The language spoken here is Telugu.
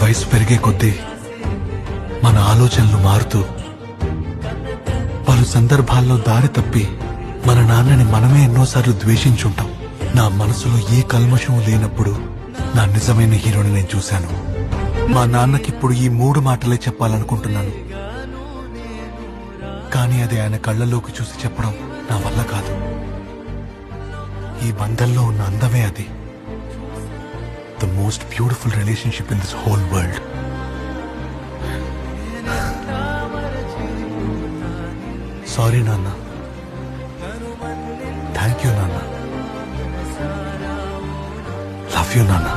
వయసు పెరిగే కొద్దీ మన ఆలోచనలు మారుతూ పలు సందర్భాల్లో దారి తప్పి మన నాన్నని మనమే ఎన్నోసార్లు ద్వేషించుంటాం. నా మనసులో ఏ కల్మషం లేనప్పుడు నా నిజమైన హీరోని నేను చూశాను. మా నాన్నకిప్పుడు ఈ 3 మాటలే చెప్పాలనుకుంటున్నాను, కానీ అది ఆయన కళ్ళలోకి చూసి చెప్పడం నా వల్ల కాదు. ఈ బంధంలో ఉన్న అందమే అది. The most beautiful relationship in this whole world. Sorry నాన్న. థ్యాంక్ యూ నాన్న. లవ్ యూ నాన్న.